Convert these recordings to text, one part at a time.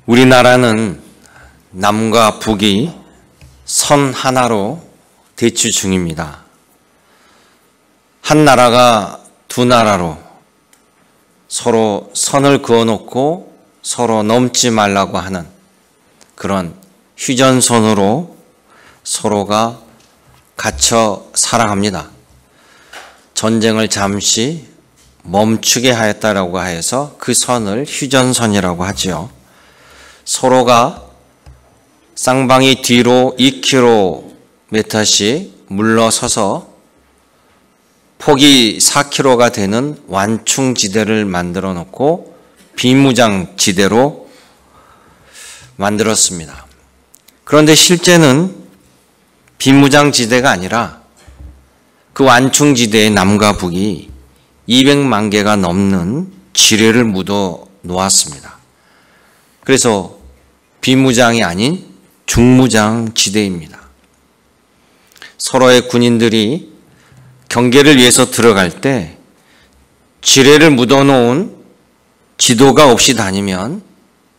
우리나라는 남과 북이 선 하나로 대치 중입니다. 한 나라가 두 나라로 서로 선을 그어놓고 서로 넘지 말라고 하는 그런 휴전선으로 서로가 갇혀 살아갑니다. 전쟁을 잠시 멈추게 하였다라고 해서 그 선을 휴전선이라고 하지요. 서로가 쌍방이 뒤로 2km씩 물러서서 폭이 4km가 되는 완충지대를 만들어 놓고 비무장지대로 만들었습니다. 그런데 실제는 비무장지대가 아니라 그 완충지대의 남과 북이 200만 개가 넘는 지뢰를 묻어 놓았습니다. 그래서 비무장이 아닌 중무장 지대입니다. 서로의 군인들이 경계를 위해서 들어갈 때 지뢰를 묻어놓은 지도가 없이 다니면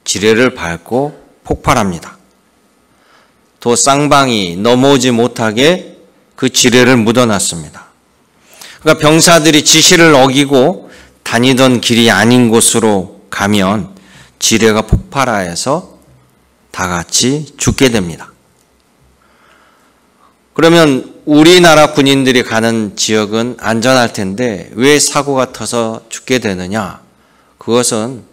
지뢰를 밟고 폭발합니다. 또 쌍방이 넘어오지 못하게 그 지뢰를 묻어놨습니다. 그러니까 병사들이 지시를 어기고 다니던 길이 아닌 곳으로 가면 지뢰가 폭발하여서 다 같이 죽게 됩니다. 그러면 우리나라 군인들이 가는 지역은 안전할 텐데 왜 사고가 터서 죽게 되느냐? 그것은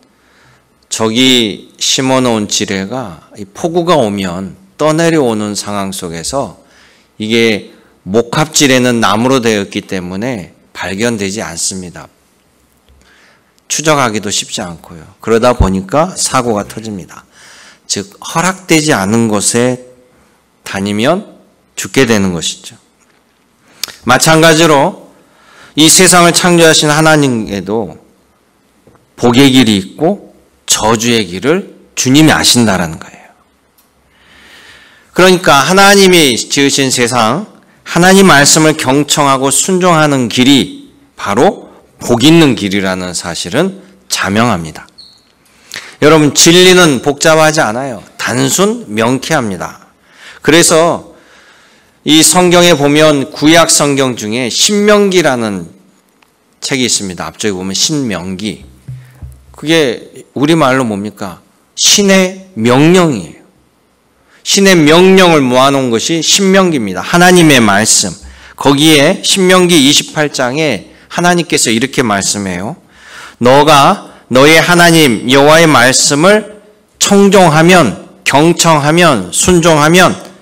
적이 심어놓은 지뢰가 폭우가 오면 떠내려오는 상황 속에서 이게 목합지뢰는 나무로 되었기 때문에 발견되지 않습니다. 추적하기도 쉽지 않고요. 그러다 보니까 사고가 터집니다. 즉 허락되지 않은 곳에 다니면 죽게 되는 것이죠. 마찬가지로 이 세상을 창조하신 하나님에도 복의 길이 있고 저주의 길을 주님이 아신다라는 거예요. 그러니까 하나님이 지으신 세상, 하나님 말씀을 경청하고 순종하는 길이 바로 복 있는 길이라는 사실은 자명합니다. 여러분, 진리는 복잡하지 않아요. 단순 명쾌합니다. 그래서 이 성경에 보면 구약 성경 중에 신명기라는 책이 있습니다. 앞쪽에 보면 신명기. 그게 우리말로 뭡니까? 신의 명령이에요. 신의 명령을 모아놓은 것이 신명기입니다. 하나님의 말씀. 거기에 신명기 28장에 하나님께서 이렇게 말씀해요. 너가 너의 하나님 여호와의 말씀을 청종하면, 경청하면, 순종하면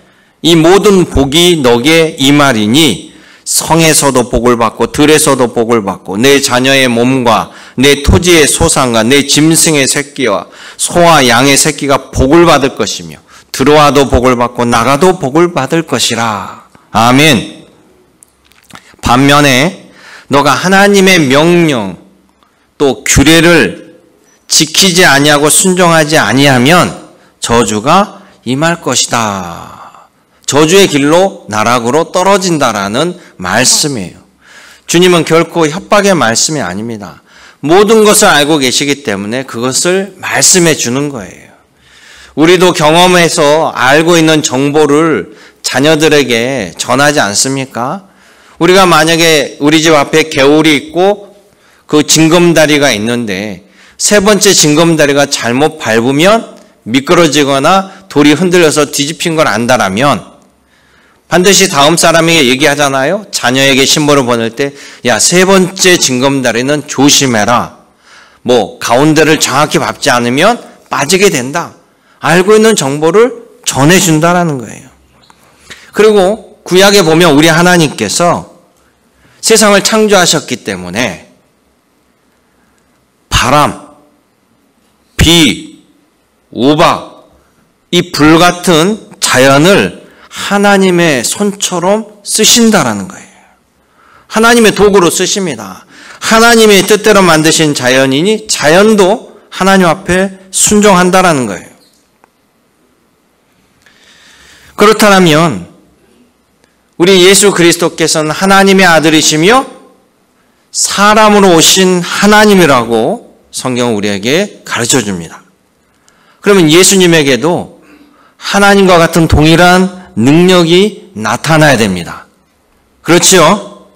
이 모든 복이 너게 임하리니 성에서도 복을 받고 들에서도 복을 받고 내 자녀의 몸과 내 토지의 소산과 내 짐승의 새끼와 소와 양의 새끼가 복을 받을 것이며 들어와도 복을 받고 나가도 복을 받을 것이라. 아멘. 반면에 너가 하나님의 명령 또 규례를 지키지 아니하고 순종하지 아니하면 저주가 임할 것이다. 저주의 길로 나락으로 떨어진다라는 말씀이에요. 주님은 결코 협박의 말씀이 아닙니다. 모든 것을 알고 계시기 때문에 그것을 말씀해 주는 거예요. 우리도 경험해서 알고 있는 정보를 자녀들에게 전하지 않습니까? 우리가 만약에 우리 집 앞에 개울이 있고 그 징검다리가 있는데 세 번째 징검다리가 잘못 밟으면 미끄러지거나 돌이 흔들려서 뒤집힌 걸 안다라면 반드시 다음 사람에게 얘기하잖아요. 자녀에게 신호를 보낼 때 야, 세 번째 징검다리는 조심해라. 뭐 가운데를 정확히 밟지 않으면 빠지게 된다. 알고 있는 정보를 전해준다라는 거예요. 그리고 구약에 보면 우리 하나님께서 세상을 창조하셨기 때문에 바람, 비, 우박, 이 불같은 자연을 하나님의 손처럼 쓰신다라는 거예요. 하나님의 도구로 쓰십니다. 하나님의 뜻대로 만드신 자연이니 자연도 하나님 앞에 순종한다라는 거예요. 그렇다면 우리 예수 그리스도께서는 하나님의 아들이시며 사람으로 오신 하나님이라고 성경은 우리에게 가르쳐 줍니다. 그러면 예수님에게도 하나님과 같은 동일한 능력이 나타나야 됩니다. 그렇죠?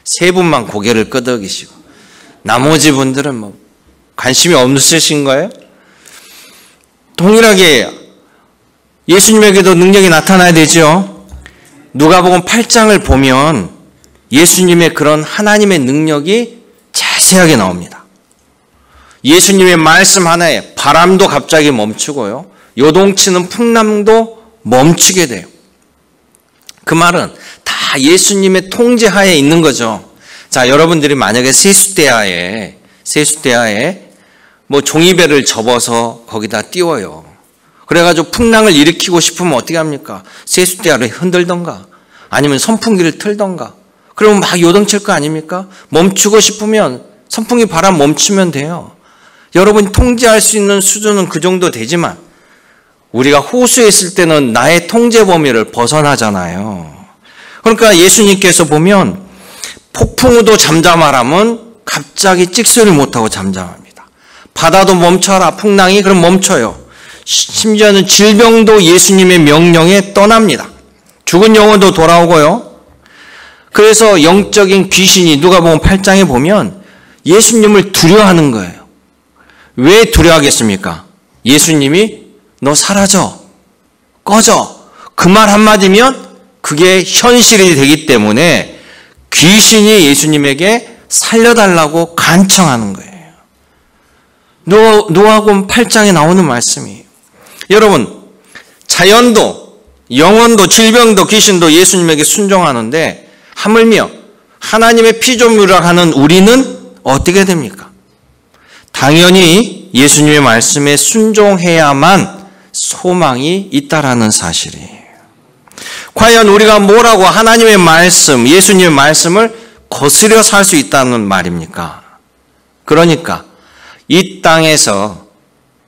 세 분만 고개를 끄덕이시고 나머지 분들은 뭐 관심이 없으신 거예요? 동일하게 예수님에게도 능력이 나타나야 되죠. 누가복음 8장을 보면 예수님의 그런 하나님의 능력이 자세하게 나옵니다. 예수님의 말씀 하나에 바람도 갑자기 멈추고요. 요동치는 풍랑도 멈추게 돼요. 그 말은 다 예수님의 통제하에 있는 거죠. 자, 여러분들이 만약에 세숫대야에 뭐 종이배를 접어서 거기다 띄워요. 그래가지고 풍랑을 일으키고 싶으면 어떻게 합니까? 세숫대야를 흔들던가 아니면 선풍기를 틀던가 그러면 막 요동칠 거 아닙니까? 멈추고 싶으면 선풍기 바람 멈추면 돼요. 여러분이 통제할 수 있는 수준은 그 정도 되지만 우리가 호수에 있을 때는 나의 통제 범위를 벗어나잖아요. 그러니까 예수님께서 보면 폭풍우도 잠잠하라면 갑자기 찍소리를 못하고 잠잠합니다. 바다도 멈춰라 풍랑이 그럼 멈춰요. 심지어는 질병도 예수님의 명령에 떠납니다. 죽은 영혼도 돌아오고요. 그래서 영적인 귀신이 누가복음 8장에 보면 예수님을 두려워하는 거예요. 왜 두려워하겠습니까? 예수님이 너 사라져, 꺼져. 그 말 한마디면 그게 현실이 되기 때문에 귀신이 예수님에게 살려달라고 간청하는 거예요. 누가복음 8장에 나오는 말씀이에요. 여러분, 자연도, 영혼도, 질병도, 귀신도 예수님에게 순종하는데 하물며 하나님의 피조물이라 하는 우리는 어떻게 됩니까? 당연히 예수님의 말씀에 순종해야만 소망이 있다라는 사실이에요. 과연 우리가 뭐라고 하나님의 말씀, 예수님의 말씀을 거스려 살 수 있다는 말입니까? 그러니까 이 땅에서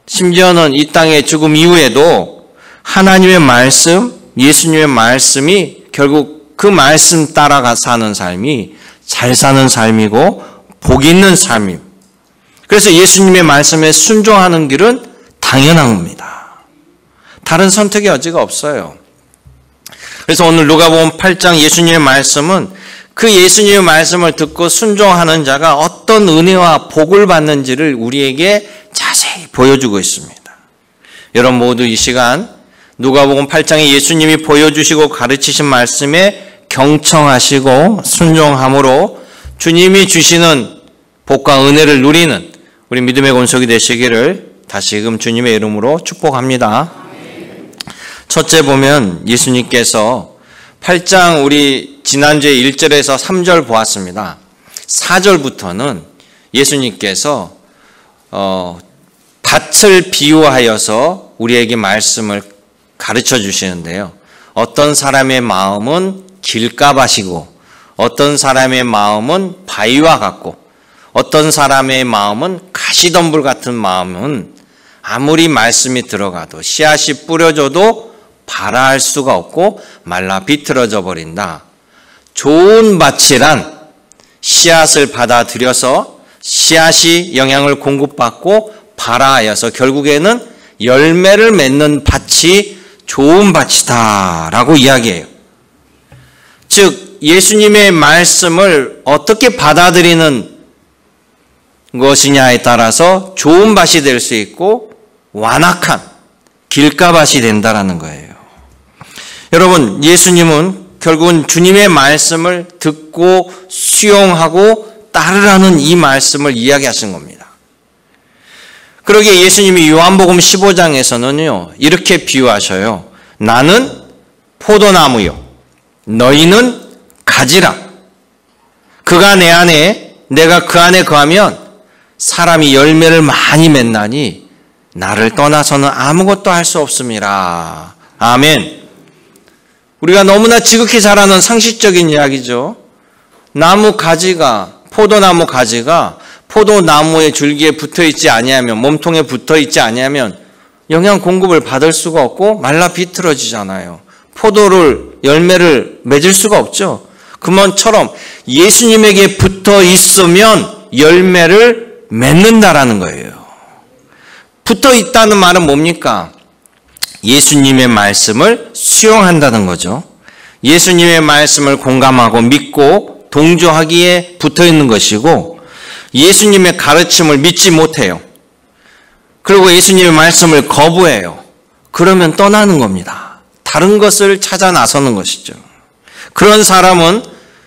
심지어는 이 땅의 죽음 이후에도 하나님의 말씀, 예수님의 말씀이 결국 그 말씀 따라가 사는 삶이 잘 사는 삶이고 복 있는 삶입니다. 그래서 예수님의 말씀에 순종하는 길은 당연한 겁니다. 다른 선택의 여지가 없어요. 그래서 오늘 누가복음 8장 예수님의 말씀은 그 예수님의 말씀을 듣고 순종하는 자가 어떤 은혜와 복을 받는지를 우리에게 자세히 보여주고 있습니다. 여러분 모두 이 시간 누가복음 8장에 예수님이 보여주시고 가르치신 말씀에 경청하시고 순종함으로 주님이 주시는 복과 은혜를 누리는 우리 믿음의 권속이 되시기를 다시금 주님의 이름으로 축복합니다. 첫째 보면 예수님께서 8장 우리 지난주에 1절에서 3절 보았습니다. 4절부터는 예수님께서 밭을 비유하여서 우리에게 말씀을 가르쳐 주시는데요. 어떤 사람의 마음은 길가밭이고 어떤 사람의 마음은 바위와 같고 어떤 사람의 마음은 가시덤불 같은 마음은 아무리 말씀이 들어가도 씨앗이 뿌려져도 발아할 수가 없고 말라 비틀어져 버린다. 좋은 밭이란 씨앗을 받아들여서 씨앗이 영향을 공급받고 발아하여서 결국에는 열매를 맺는 밭이 좋은 밭이다 라고 이야기해요. 즉 예수님의 말씀을 어떻게 받아들이는 것이냐에 따라서 좋은 밭이 될 수 있고 완악한 길가밭이 된다라는 거예요. 여러분, 예수님은 결국은 주님의 말씀을 듣고 수용하고 따르라는 이 말씀을 이야기하신 겁니다. 그러기에 예수님이 요한복음 15장에서는요 이렇게 비유하셔요. 나는 포도나무요 너희는 가지라. 그가 내 안에 내가 그 안에 거하면 사람이 열매를 많이 맺나니 나를 떠나서는 아무것도 할 수 없음이라. 아멘. 우리가 너무나 지극히 잘 아는 상식적인 이야기죠. 나무 가지가 포도나무 가지가 포도나무의 줄기에 붙어있지 아니하면 몸통에 붙어있지 아니하면 영양 공급을 받을 수가 없고 말라 비틀어지잖아요. 열매를 맺을 수가 없죠. 그것처럼 예수님에게 붙어 있으면 열매를 맺는다라는 거예요. 붙어 있다는 말은 뭡니까? 예수님의 말씀을 수용한다는 거죠. 예수님의 말씀을 공감하고 믿고 동조하기에 붙어 있는 것이고, 예수님의 가르침을 믿지 못해요. 그리고 예수님의 말씀을 거부해요. 그러면 떠나는 겁니다. 다른 것을 찾아 나서는 것이죠. 그런 사람은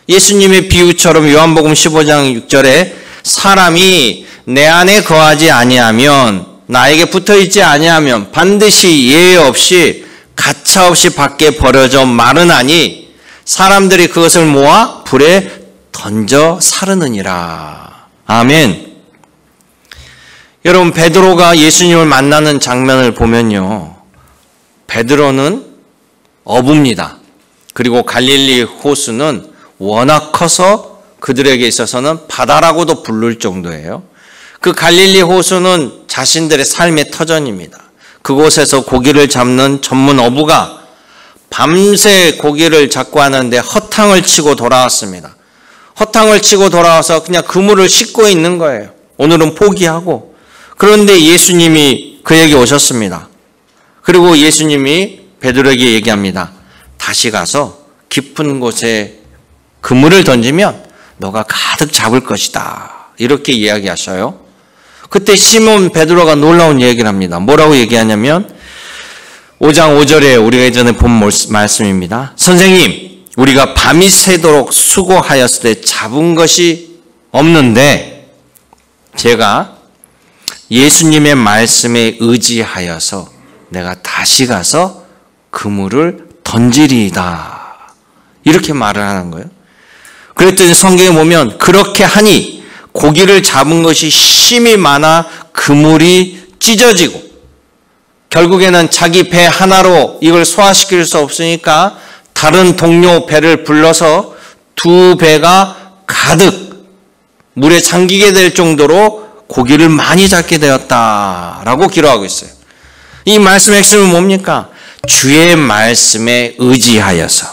예수님의 비유처럼 요한복음 15장 6절에 사람이 내 안에 거하지 아니하면, 나에게 붙어있지 아니하면 반드시 예외 없이 가차없이 밖에 버려져 마르나니 사람들이 그것을 모아 불에 던져 사르느니라. 아멘. 여러분, 베드로가 예수님을 만나는 장면을 보면요, 베드로는 어부입니다. 그리고 갈릴리 호수는 워낙 커서 그들에게 있어서는 바다라고도 부를 정도예요. 그 갈릴리 호수는 자신들의 삶의 터전입니다. 그곳에서 고기를 잡는 전문 어부가 밤새 고기를 잡고 하는데 허탕을 치고 돌아왔습니다. 허탕을 치고 돌아와서 그냥 그물을 씻고 있는 거예요. 오늘은 포기하고. 그런데 예수님이 그에게 오셨습니다. 그리고 예수님이 베드로에게 얘기합니다. 다시 가서 깊은 곳에 그물을 던지면 너가 가득 잡을 것이다. 이렇게 이야기하셔요. 그때 시몬 베드로가 놀라운 얘기를 합니다. 뭐라고 얘기하냐면 5장 5절에 우리가 예전에 본 말씀입니다. 선생님, 우리가 밤이 새도록 수고하였을 때 잡은 것이 없는데 제가 예수님의 말씀에 의지하여서 내가 다시 가서 그물을 던지리이다. 이렇게 말을 하는 거예요. 그랬더니 성경에 보면 그렇게 하니 고기를 잡은 것이 심이 많아 그물이 찢어지고, 결국에는 자기 배 하나로 이걸 소화시킬 수 없으니까 다른 동료 배를 불러서 두 배가 가득 물에 잠기게 될 정도로 고기를 많이 잡게 되었다라고 기록하고 있어요. 이 말씀의 핵심은 뭡니까? 주의 말씀에 의지하여서,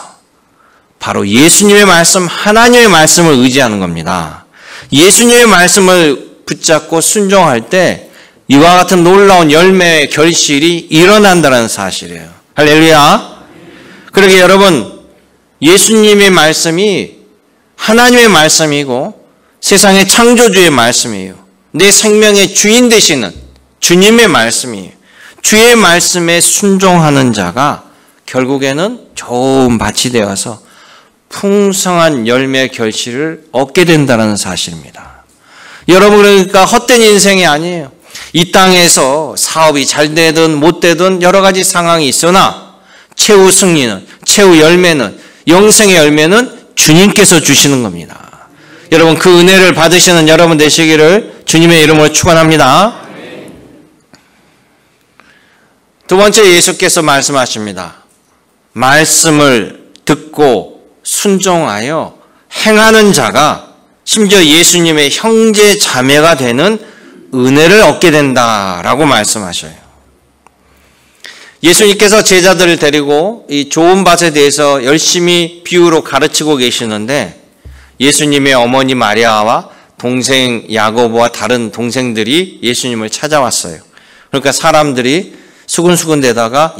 바로 예수님의 말씀, 하나님의 말씀을 의지하는 겁니다. 예수님의 말씀을 붙잡고 순종할 때 이와 같은 놀라운 열매의 결실이 일어난다는 사실이에요. 할렐루야. 그러게 여러분, 예수님의 말씀이 하나님의 말씀이고 세상의 창조주의 말씀이에요. 내 생명의 주인 되시는 주님의 말씀이에요. 주의 말씀에 순종하는 자가 결국에는 좋은 밭이 되어서 풍성한 열매 결실을 얻게 된다는 사실입니다. 여러분, 그러니까 헛된 인생이 아니에요. 이 땅에서 사업이 잘 되든 못 되든 여러 가지 상황이 있으나 최후 승리는, 최후 열매는, 영생의 열매는 주님께서 주시는 겁니다. 여러분, 그 은혜를 받으시는 여러분 되시기를 주님의 이름으로 축원합니다. 두 번째, 예수께서 말씀하십니다. 말씀을 듣고 순종하여 행하는 자가 심지어 예수님의 형제 자매가 되는 은혜를 얻게 된다라고 말씀하셔요. 예수님께서 제자들을 데리고 이 좋은 밭에 대해서 열심히 비유로 가르치고 계시는데, 예수님의 어머니 마리아와 동생 야고보와 다른 동생들이 예수님을 찾아왔어요. 그러니까 사람들이 수근수근 대다가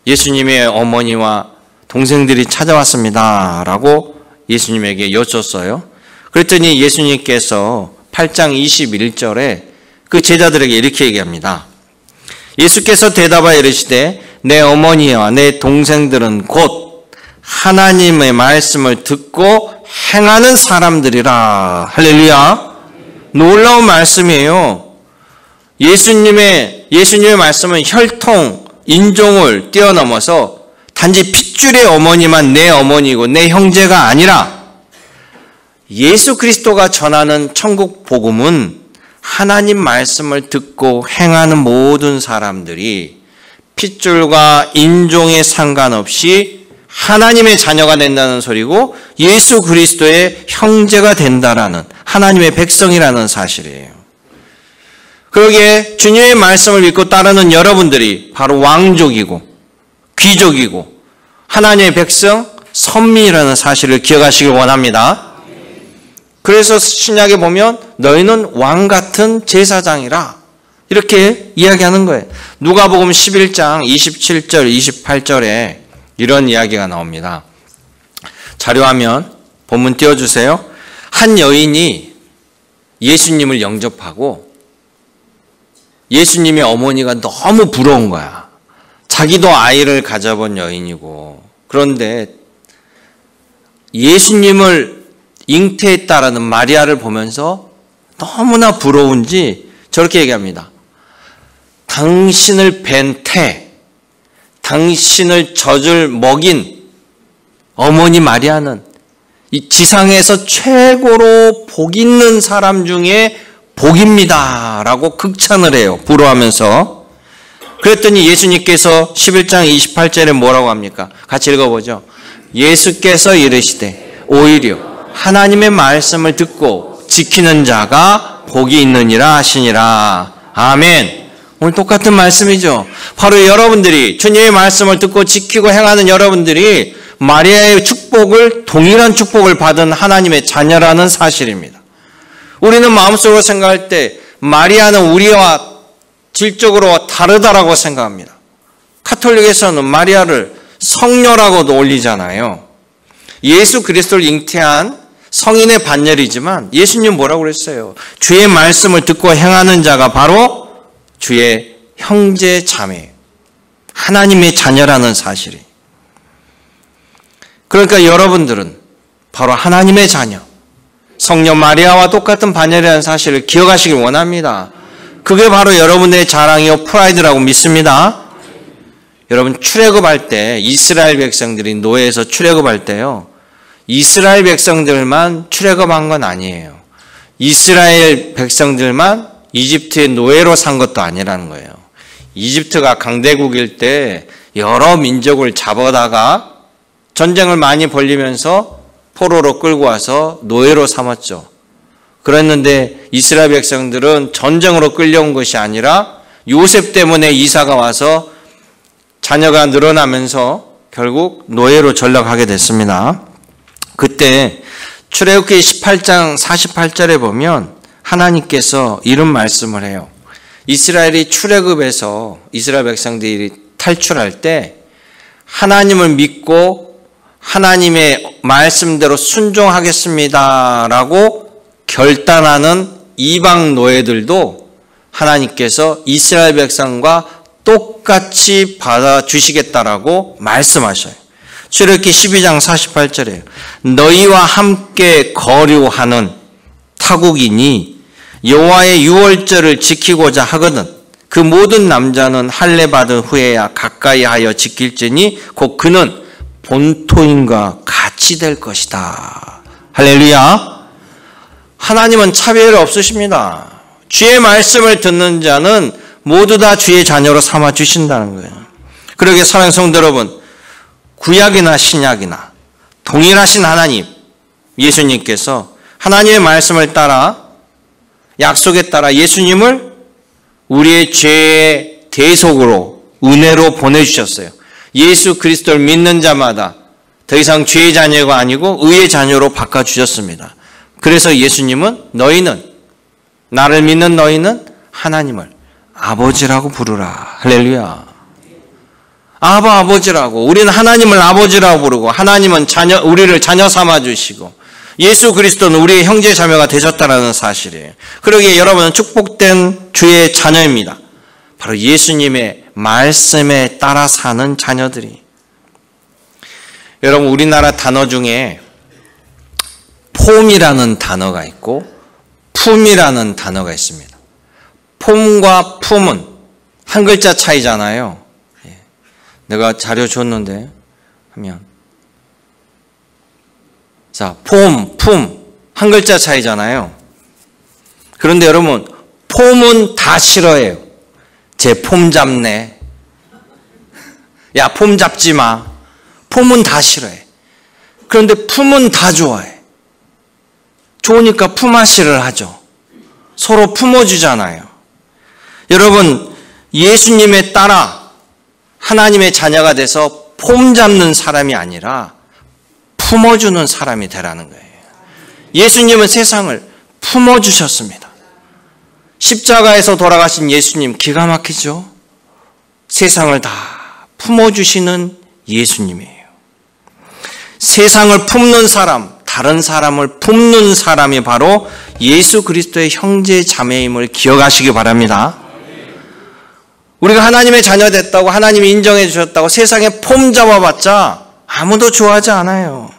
예수님의 어머니와 동생들이 찾아왔습니다 라고 예수님에게 여쭸어요. 그랬더니 예수님께서 8장 21절에 그 제자들에게 이렇게 얘기합니다. 예수께서 대답하여 이르시되 내 어머니와 내 동생들은 곧 하나님의 말씀을 듣고 행하는 사람들이라. 할렐루야. 놀라운 말씀이에요. 예수님의 말씀은 혈통, 인종을 뛰어넘어서 단지 핏줄의 어머니만 내 어머니고 내 형제가 아니라 예수 그리스도가 전하는 천국 복음은 하나님 말씀을 듣고 행하는 모든 사람들이 핏줄과 인종에 상관없이 하나님의 자녀가 된다는 소리고 예수 그리스도의 형제가 된다라는, 하나님의 백성이라는 사실이에요. 그러기에 주님의 말씀을 믿고 따르는 여러분들이 바로 왕족이고 귀족이고 하나님의 백성, 선민이라는 사실을 기억하시길 원합니다. 그래서 신약에 보면 너희는 왕 같은 제사장이라, 이렇게 이야기하는 거예요. 누가복음 11장 27절, 28절에 이런 이야기가 나옵니다. 자료화면 본문 띄워주세요. 한 여인이 예수님을 영접하고 예수님의 어머니가 너무 부러운 거야. 자기도 아이를 가져본 여인이고, 그런데 예수님을 잉태했다라는 마리아를 보면서 너무나 부러운지 저렇게 얘기합니다. 당신을 뵌 태, 당신을 젖을 먹인 어머니 마리아는 이 지상에서 최고로 복 있는 사람 중에 복입니다 라고 극찬을 해요. 부러워하면서. 그랬더니 예수님께서 11장 28절에 뭐라고 합니까? 같이 읽어보죠. 예수께서 이르시되 오히려 하나님의 말씀을 듣고 지키는 자가 복이 있느니라 하시니라. 아멘. 오늘 똑같은 말씀이죠. 바로 여러분들이 주님의 말씀을 듣고 지키고 행하는 여러분들이 마리아의 축복을, 동일한 축복을 받은 하나님의 자녀라는 사실입니다. 우리는 마음속으로 생각할 때 마리아는 우리와 질적으로 다르다라고 생각합니다. 카톨릭에서는 마리아를 성녀라고도 올리잖아요. 예수 그리스도를 잉태한 성인의 반열이지만 예수님 뭐라고 그랬어요? 주의 말씀을 듣고 행하는 자가 바로 주의 형제 자매, 하나님의 자녀라는 사실이. 그러니까 여러분들은 바로 하나님의 자녀, 성녀 마리아와 똑같은 반열이라는 사실을 기억하시길 원합니다. 그게 바로 여러분의 자랑이요 프라이드라고 믿습니다. 여러분 출애굽할 때 이스라엘 백성들이 노예에서 출애굽할 때요, 이스라엘 백성들만 출애굽한 건 아니에요. 이스라엘 백성들만 이집트의 노예로 산 것도 아니라는 거예요. 이집트가 강대국일 때 여러 민족을 잡아다가 전쟁을 많이 벌리면서 포로로 끌고 와서 노예로 삼았죠. 그랬는데 이스라엘 백성들은 전쟁으로 끌려온 것이 아니라 요셉 때문에 이사가 와서 자녀가 늘어나면서 결국 노예로 전락하게 됐습니다. 그때 출애굽기 18장 48절에 보면 하나님께서 이런 말씀을 해요. 이스라엘이 출애굽에서 이스라엘 백성들이 탈출할 때 하나님을 믿고 하나님의 말씀대로 순종하겠습니다라고 결단하는 이방 노예들도 하나님께서 이스라엘 백성과 똑같이 받아주시겠다라고 말씀하셔요. 출애굽기 12장 48절에 너희와 함께 거류하는 타국인이 여호와의 유월절을 지키고자 하거든 그 모든 남자는 할례 받은 후에야 가까이 하여 지킬지니 곧 그는 본토인과 같이 될 것이다. 할렐루야. 하나님은 차별 없으십니다. 주의 말씀을 듣는 자는 모두 다 주의 자녀로 삼아 주신다는 거예요. 그러게 사랑하는 성도 여러분, 구약이나 신약이나 동일하신 하나님, 예수님께서 하나님의 말씀을 따라 약속에 따라 예수님을 우리의 죄의 대속으로 은혜로 보내주셨어요. 예수 그리스도를 믿는 자마다 더 이상 죄의 자녀가 아니고 의의 자녀로 바꿔주셨습니다. 그래서 예수님은 너희는, 나를 믿는 너희는 하나님을 아버지라고 부르라. 할렐루야. 아버지라고. 우리는 하나님을 아버지라고 부르고 하나님은 우리를 자녀 삼아주시고 예수 그리스도는 우리의 형제 자매가 되셨다는 사실이에요. 그러기에 여러분은 축복된 주의 자녀입니다. 바로 예수님의 말씀에 따라 사는 자녀들이. 여러분 우리나라 단어 중에 폼이라는 단어가 있고 품이라는 단어가 있습니다. 폼과 품은 한 글자 차이잖아요. 내가 자료 줬는데 하면 자, 폼, 품 한 글자 차이잖아요. 그런데 여러분 폼은 다 싫어해요. 제 폼 잡네. 야, 폼 잡지 마. 폼은 다 싫어해. 그런데 품은 다 좋아해. 좋으니까 품앗이를 하죠. 서로 품어주잖아요. 여러분 예수님에 따라 하나님의 자녀가 돼서 폼 잡는 사람이 아니라 품어주는 사람이 되라는 거예요. 예수님은 세상을 품어주셨습니다. 십자가에서 돌아가신 예수님 기가 막히죠? 세상을 다 품어주시는 예수님이에요. 세상을 품는 사람, 다른 사람을 품는 사람이 바로 예수 그리스도의 형제 자매임을 기억하시기 바랍니다. 우리가 하나님의 자녀 됐다고 하나님이 인정해 주셨다고 세상에 폼 잡아봤자 아무도 좋아하지 않아요.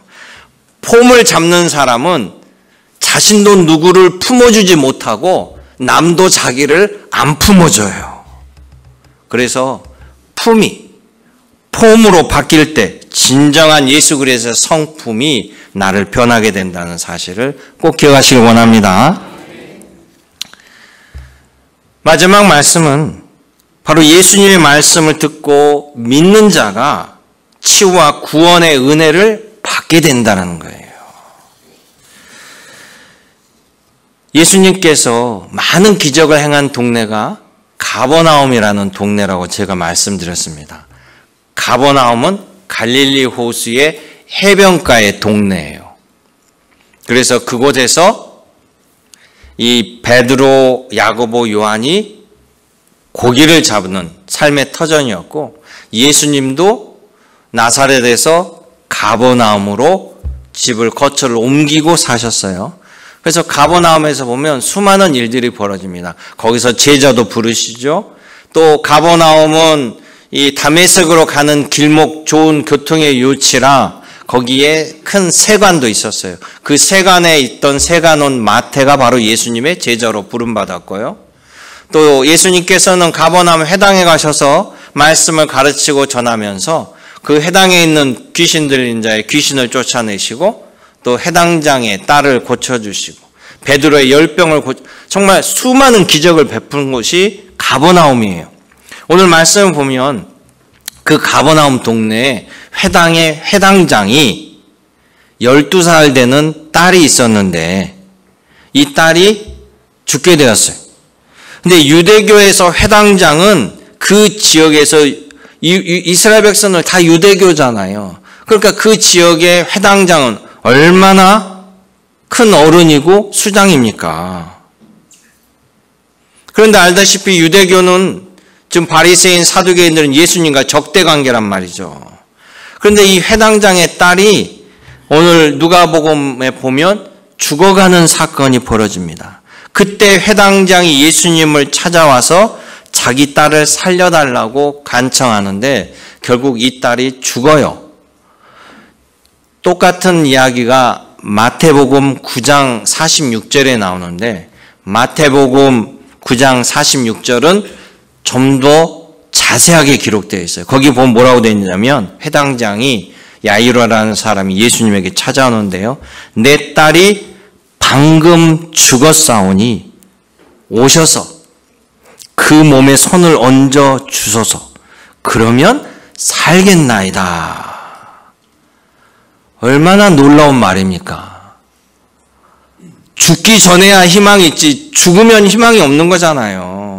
폼을 잡는 사람은 자신도 누구를 품어주지 못하고 남도 자기를 안 품어줘요. 그래서 폼으로 바뀔 때 진정한 예수 그리스도의 성품이 나를 변하게 된다는 사실을 꼭 기억하시길 원합니다. 마지막 말씀은 바로 예수님의 말씀을 듣고 믿는 자가 치유와 구원의 은혜를 받게 된다는 거예요. 예수님께서 많은 기적을 행한 동네가 가버나움이라는 동네라고 제가 말씀드렸습니다. 가버나움은 갈릴리 호수의 해변가의 동네예요. 그래서 그곳에서 이 베드로, 야고보, 요한이 고기를 잡는 삶의 터전이었고 예수님도 나사렛에서 가버나움으로 집을 거처를 옮기고 사셨어요. 그래서 가버나움에서 보면 수많은 일들이 벌어집니다. 거기서 제자도 부르시죠. 또 가버나움은 이 다메섹으로 가는 길목 좋은 교통의 요치라 거기에 큰 세관도 있었어요. 그 세관에 있던 세관원 마태가 바로 예수님의 제자로 부름받았고요. 또 예수님께서는 가버나움 회당에 가셔서 말씀을 가르치고 전하면서 그 회당에 있는 귀신을 쫓아내시고 또 해당장의 딸을 고쳐주시고 베드로의 열병을 정말 수많은 기적을 베푼 곳이 가버나움이에요. 오늘 말씀을 보면 그 가버나움 동네에 회당의 회당장이 12살 되는 딸이 있었는데 이 딸이 죽게 되었어요. 근데 유대교에서 회당장은 그 지역에서 이스라엘 백성은 다 유대교잖아요. 그러니까 그 지역의 회당장은 얼마나 큰 어른이고 수장입니까? 그런데 알다시피 유대교는 지금 바리새인 사두개인들은 예수님과 적대 관계란 말이죠. 그런데 이 회당장의 딸이 오늘 누가복음에 보면 죽어가는 사건이 벌어집니다. 그때 회당장이 예수님을 찾아와서 자기 딸을 살려달라고 간청하는데 결국 이 딸이 죽어요. 똑같은 이야기가 마태복음 9장 46절에 나오는데 마태복음 9장 46절은 좀 더 자세하게 기록되어 있어요. 거기 보면 뭐라고 되어 있냐면 회당장이 야이로라는 사람이 예수님에게 찾아오는데요. 내 딸이 방금 죽었사오니 오셔서 그 몸에 손을 얹어 주소서. 그러면 살겠나이다. 얼마나 놀라운 말입니까? 죽기 전에야 희망이 있지 죽으면 희망이 없는 거잖아요.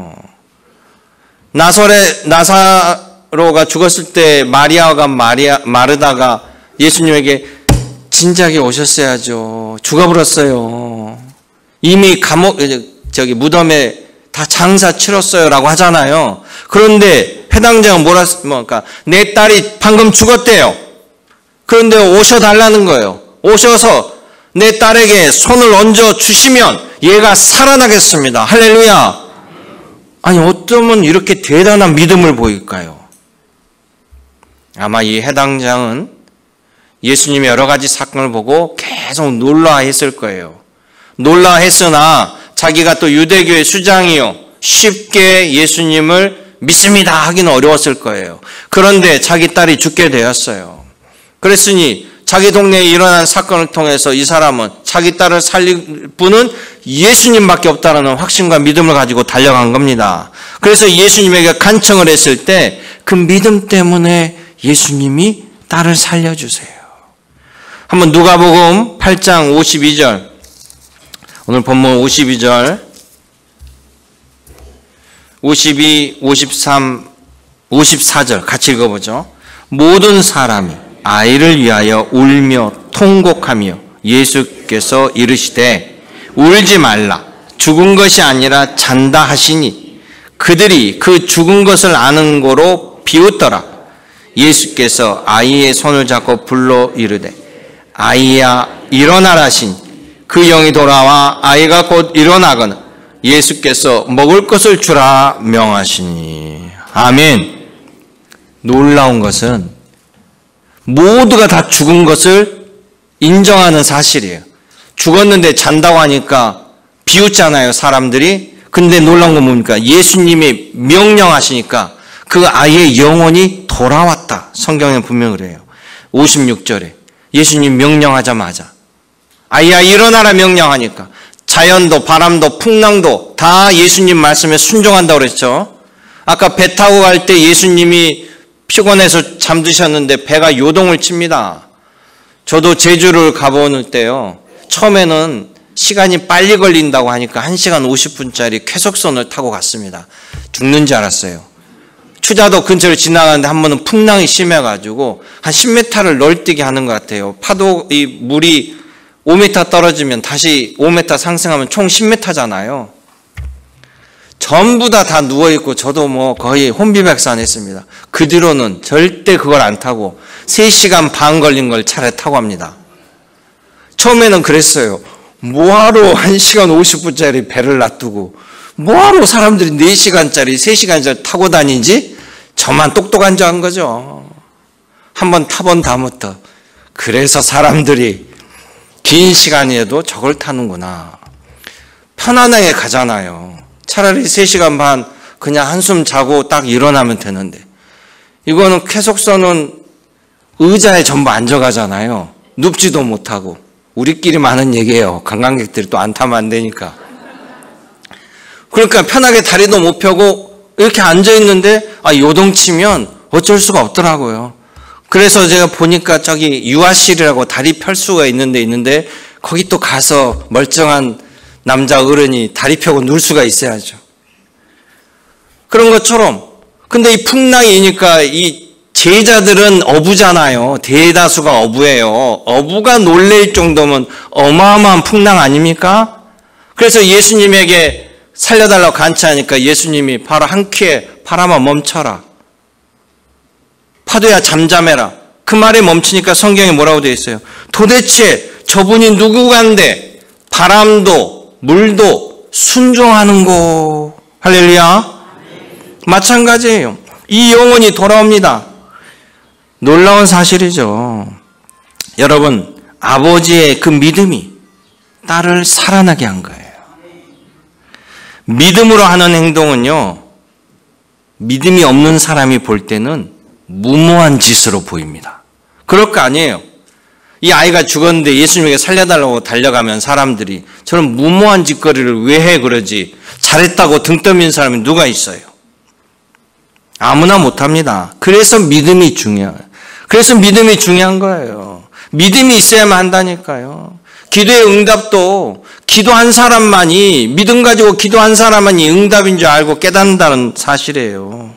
나사로가 죽었을 때 마르다가 예수님에게 진작에 오셨어야죠. 죽어버렸어요. 이미 무덤에 다 장사 치렀어요라고 하잖아요. 그런데 회당장은 뭐랄까 내 딸이 방금 죽었대요. 그런데 오셔달라는 거예요. 오셔서 내 딸에게 손을 얹어 주시면 얘가 살아나겠습니다. 할렐루야. 아니 어쩌면 이렇게 대단한 믿음을 보일까요? 아마 이 해당장은 예수님의 여러 가지 사건을 보고 계속 놀라했을 거예요. 놀라했으나 자기가 또 유대교의 수장이요 쉽게 예수님을 믿습니다 하기는 어려웠을 거예요. 그런데 자기 딸이 죽게 되었어요. 그랬으니 자기 동네에 일어난 사건을 통해서 이 사람은 자기 딸을 살릴 분은 예수님밖에 없다는 확신과 믿음을 가지고 달려간 겁니다. 그래서 예수님에게 간청을 했을 때 그 믿음 때문에 예수님이 딸을 살려주세요. 한번 누가복음 8장 52절 오늘 본문 52절 52, 53, 54절 같이 읽어보죠. 모든 사람이 아이를 위하여 울며 통곡하며 예수께서 이르시되 울지 말라 죽은 것이 아니라 잔다 하시니 그들이 그 죽은 것을 아는 거로 비웃더라. 예수께서 아이의 손을 잡고 불러 이르되 아이야 일어나라 하시니 그 영이 돌아와 아이가 곧 일어나거나 예수께서 먹을 것을 주라 명하시니. 아멘. 놀라운 것은 모두가 다 죽은 것을 인정하는 사실이에요. 죽었는데 잔다고 하니까 비웃잖아요, 사람들이. 근데 놀라운 건 뭡니까? 예수님이 명령하시니까 그 아이의 영혼이 돌아왔다. 성경에 분명히 그래요. 56절에 예수님 명령하자마자 아이야 일어나라 명령하니까 자연도 바람도 풍랑도 다 예수님 말씀에 순종한다고 그랬죠. 아까 배 타고 갈 때 예수님이 피곤해서 잠드셨는데 배가 요동을 칩니다. 저도 제주를 가보는 때요. 처음에는 시간이 빨리 걸린다고 하니까 1시간 50분짜리 쾌속선을 타고 갔습니다. 죽는 줄 알았어요. 추자도 근처를 지나가는데 한 번은 풍랑이 심해가지고 한 10m를 널뛰게 하는 것 같아요. 파도, 이 물이 5m 떨어지면 다시 5m 상승하면 총 10m잖아요. 전부 다 누워있고 저도 뭐 거의 혼비백산했습니다. 그 뒤로는 절대 그걸 안 타고 3시간 반 걸린 걸 차라리 타고 합니다. 처음에는 그랬어요. 뭐하러 1시간 50분짜리 배를 놔두고 뭐하러 사람들이 4시간짜리 3시간짜리 타고 다니지? 저만 똑똑한 줄 안 거죠. 한번 타본 다음부터 그래서 사람들이 긴 시간이어도 저걸 타는구나. 편안하게 가잖아요. 차라리 3시간 반 그냥 한숨 자고 딱 일어나면 되는데 이거는 쾌속선은 의자에 전부 앉아가잖아요. 눕지도 못하고. 우리끼리만 하는 얘기예요. 관광객들이 또 안 타면 안 되니까. 그러니까 편하게 다리도 못 펴고 이렇게 앉아있는데 요동치면 어쩔 수가 없더라고요. 그래서 제가 보니까 저기 유아실이라고 다리 펼 수가 있는데 거기 또 가서 멀쩡한 남자 어른이 다리 펴고 누울 수가 있어야죠. 그런 것처럼 근데 이 풍랑이 이니까 이 제자들은 어부잖아요. 대다수가 어부예요. 어부가 놀랄 정도면 어마어마한 풍랑 아닙니까? 그래서 예수님에게 살려달라고 간청하니까 예수님이 바로 한 큐에 바람아 멈춰라. 파도야 잠잠해라. 그 말에 멈추니까 성경에 뭐라고 되어 있어요? 도대체 저분이 누구간데 바람도 물도 순종하는고. 할렐루야. 마찬가지예요. 이 영혼이 돌아옵니다. 놀라운 사실이죠. 여러분, 아버지의 그 믿음이 딸을 살아나게 한 거예요. 믿음으로 하는 행동은요, 믿음이 없는 사람이 볼 때는 무모한 짓으로 보입니다. 그럴 거 아니에요. 이 아이가 죽었는데 예수님에게 살려달라고 달려가면 사람들이 저런 무모한 짓거리를 왜 해 그러지? 잘했다고 등 떠미는 사람이 누가 있어요? 아무나 못합니다. 그래서 믿음이 중요해요. 그래서 믿음이 중요한 거예요. 믿음이 있어야만 한다니까요. 기도의 응답도 기도한 사람만이, 믿음 가지고 기도한 사람만이 응답인 줄 알고 깨닫는다는 사실이에요.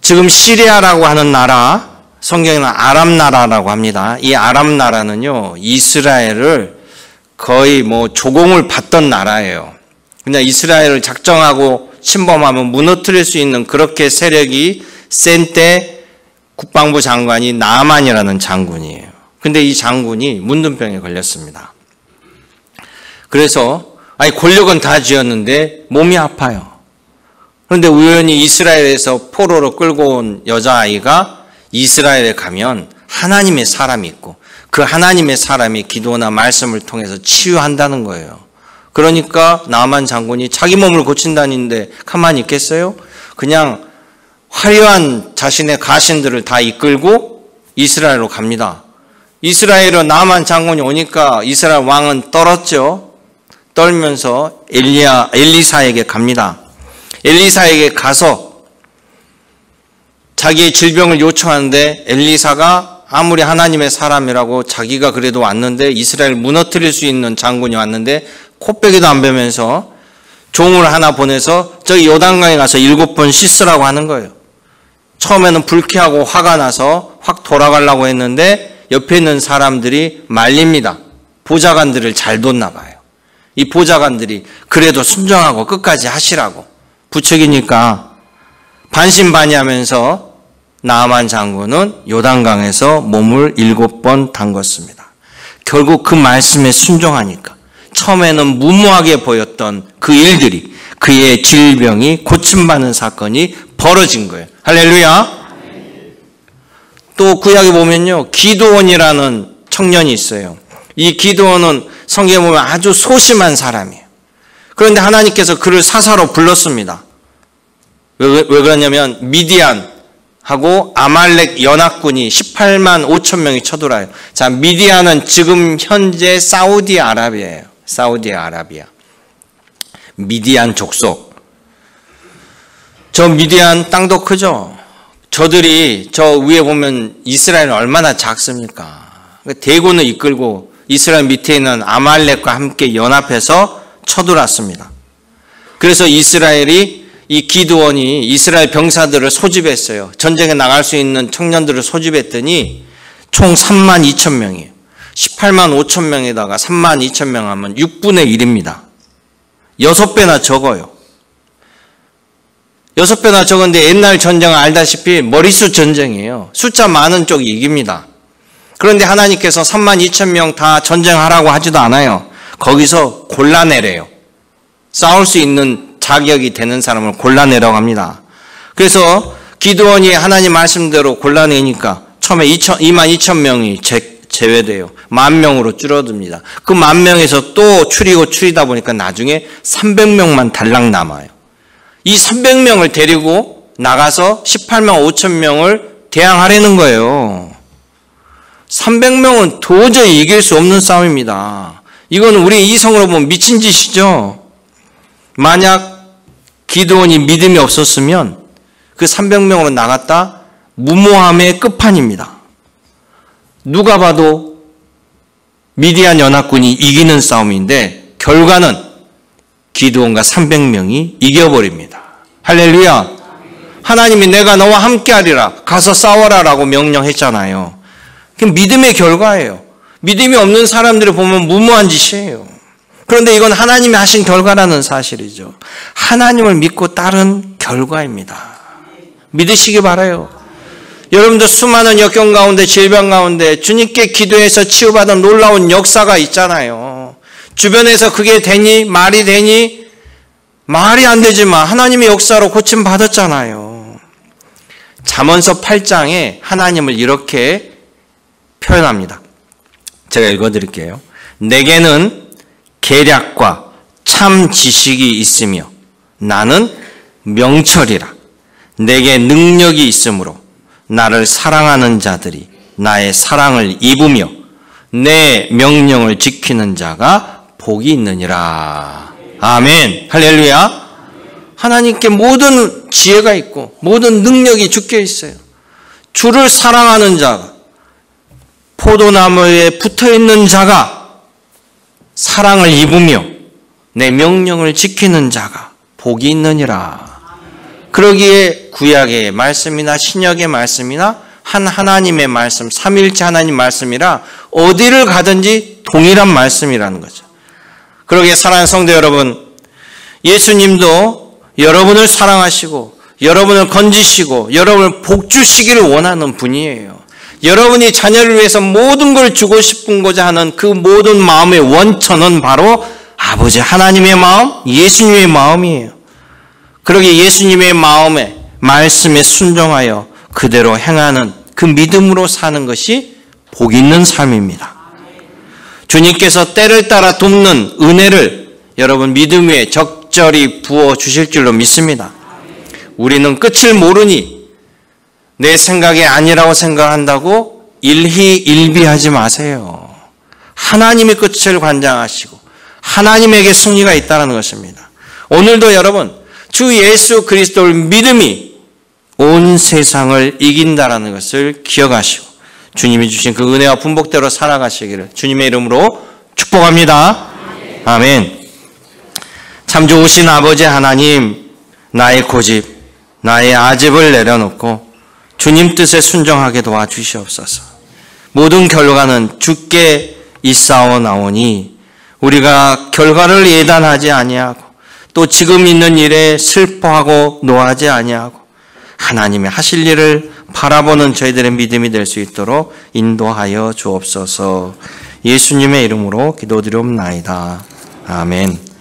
지금 시리아라고 하는 나라, 성경에는 아람 나라라고 합니다. 이 아람 나라는요, 이스라엘을 거의 조공을 받던 나라예요. 그냥 이스라엘을 작정하고 침범하면 무너뜨릴 수 있는 그렇게 세력이 센 때 국방부 장관이 나만이라는 장군이에요. 근데 이 장군이 문둥병에 걸렸습니다. 그래서 권력은 다 쥐었는데 몸이 아파요. 그런데 우연히 이스라엘에서 포로로 끌고 온 여자아이가 이스라엘에 가면 하나님의 사람이 있고 그 하나님의 사람이 기도나 말씀을 통해서 치유한다는 거예요. 그러니까 나만 장군이 자기 몸을 고친다는데 가만히 있겠어요? 그냥 화려한 자신의 가신들을 다 이끌고 이스라엘로 갑니다. 이스라엘로 나만 장군이 오니까 이스라엘 왕은 떨었죠. 떨면서 엘리사에게 갑니다. 엘리사에게 가서 자기의 질병을 요청하는데 엘리사가 아무리 하나님의 사람이라고 자기가 그래도 왔는데 이스라엘 무너뜨릴 수 있는 장군이 왔는데 코빼기도 안 베면서 종을 하나 보내서 저기 요단강에 가서 7번 씻으라고 하는 거예요. 처음에는 불쾌하고 화가 나서 확 돌아가려고 했는데 옆에 있는 사람들이 말립니다. 보좌관들을 잘 뒀나 봐요. 이 보좌관들이 그래도 순종하고 끝까지 하시라고 부추기니까 반신반의하면서 나아만 장군은 요단강에서 몸을 7번 담궜습니다. 결국 그 말씀에 순종하니까 처음에는 무모하게 보였던 그 일들이 그의 질병이 고침받는 사건이 벌어진 거예요. 할렐루야. 또 구약에 보면요, 기드온이라는 청년이 있어요. 이 기드온은 성경에 보면 아주 소심한 사람이에요. 그런데 하나님께서 그를 사사로 불렀습니다. 왜 그러냐면 미디안하고 아말렉 연합군이 18만 5천 명이 쳐들어와요. 자, 미디안은 지금 현재 사우디아라비아예요. 사우디아라비아. 미디안 족속. 저 미디안 땅도 크죠? 저들이 저 위에 보면 이스라엘은 얼마나 작습니까? 대군을 이끌고 이스라엘 밑에 있는 아말렉과 함께 연합해서 쳐들어왔습니다. 그래서 이스라엘이 이 기드온이 이스라엘 병사들을 소집했어요. 전쟁에 나갈 수 있는 청년들을 소집했더니 총 3만 2천 명이에요. 18만 5천 명에다가 3만 2천 명 하면 6분의 1입니다. 6배나 적어요. 6배나 적은데 옛날 전쟁은 알다시피 머릿수 전쟁이에요. 숫자 많은 쪽이 이깁니다. 그런데 하나님께서 3만 2천 명 다 전쟁하라고 하지도 않아요. 거기서 골라내래요. 싸울 수 있는 자격이 되는 사람을 골라내라고 합니다. 그래서 기드온이 하나님 말씀대로 골라내니까 처음에 2만 2천 명이 제외돼요. 10,000명으로 줄어듭니다. 그 10,000명에서 또 추리다 보니까 나중에 300명만 달랑 남아요. 이 300명을 데리고 나가서 18만 5천 명을 대항하려는 거예요. 300명은 도저히 이길 수 없는 싸움입니다. 이건 우리 이성으로 보면 미친 짓이죠. 만약 기드온이 믿음이 없었으면 그 300명으로 나갔다 무모함의 끝판입니다. 누가 봐도 미디안 연합군이 이기는 싸움인데 결과는 기드온과 300명이 이겨버립니다. 할렐루야. 하나님이 내가 너와 함께하리라 가서 싸워라라고 명령했잖아요. 그게 믿음의 결과예요. 믿음이 없는 사람들을 보면 무모한 짓이에요. 그런데 이건 하나님이 하신 결과라는 사실이죠. 하나님을 믿고 따른 결과입니다. 믿으시기 바라요. 여러분도 수많은 역경 가운데 질병 가운데 주님께 기도해서 치유받은 놀라운 역사가 있잖아요. 주변에서 그게 되니 말이 되니 말이 안 되지만 하나님의 역사로 고침받았잖아요. 잠언서 8장에 하나님을 이렇게 표현합니다. 제가 읽어드릴게요. 내게는 계략과 참 지식이 있으며 나는 명철이라. 내게 능력이 있으므로 나를 사랑하는 자들이 나의 사랑을 입으며 내 명령을 지키는 자가 복이 있느니라. 아멘. 할렐루야. 하나님께 모든 지혜가 있고 모든 능력이 주께 있어요. 주를 사랑하는 자가, 포도나무에 붙어있는 자가 사랑을 입으며 내 명령을 지키는 자가 복이 있느니라. 그러기에 구약의 말씀이나 신약의 말씀이나 한 하나님의 말씀, 삼위일체 하나님 말씀이라 어디를 가든지 동일한 말씀이라는 거죠. 그러기에 사랑하는 성도 여러분, 예수님도 여러분을 사랑하시고 여러분을 건지시고 여러분을 복주시기를 원하는 분이에요. 여러분이 자녀를 위해서 모든 걸 주고 싶은고자 하는 그 모든 마음의 원천은 바로 아버지 하나님의 마음, 예수님의 마음이에요. 그러기에 예수님의 마음에 말씀에 순종하여 그대로 행하는 그 믿음으로 사는 것이 복 있는 삶입니다. 주님께서 때를 따라 돕는 은혜를 여러분 믿음 위에 적절히 부어 주실 줄로 믿습니다. 우리는 끝을 모르니 내 생각이 아니라고 생각한다고 일희일비하지 마세요. 하나님의 끝을 관장하시고 하나님에게 승리가 있다는 것입니다. 오늘도 여러분 주 예수 그리스도를 믿음이 온 세상을 이긴다라는 것을 기억하시고 주님이 주신 그 은혜와 분복대로 살아가시기를 주님의 이름으로 축복합니다. 아멘. 참 좋으신 아버지 하나님, 나의 고집, 나의 아집을 내려놓고 주님 뜻에 순종하게 도와주시옵소서. 모든 결과는 주께 있사오나오니 우리가 결과를 예단하지 아니하고 또 지금 있는 일에 슬퍼하고 노하지 아니하고 하나님의 하실 일을 바라보는 저희들의 믿음이 될 수 있도록 인도하여 주옵소서. 예수님의 이름으로 기도드리옵나이다. 아멘.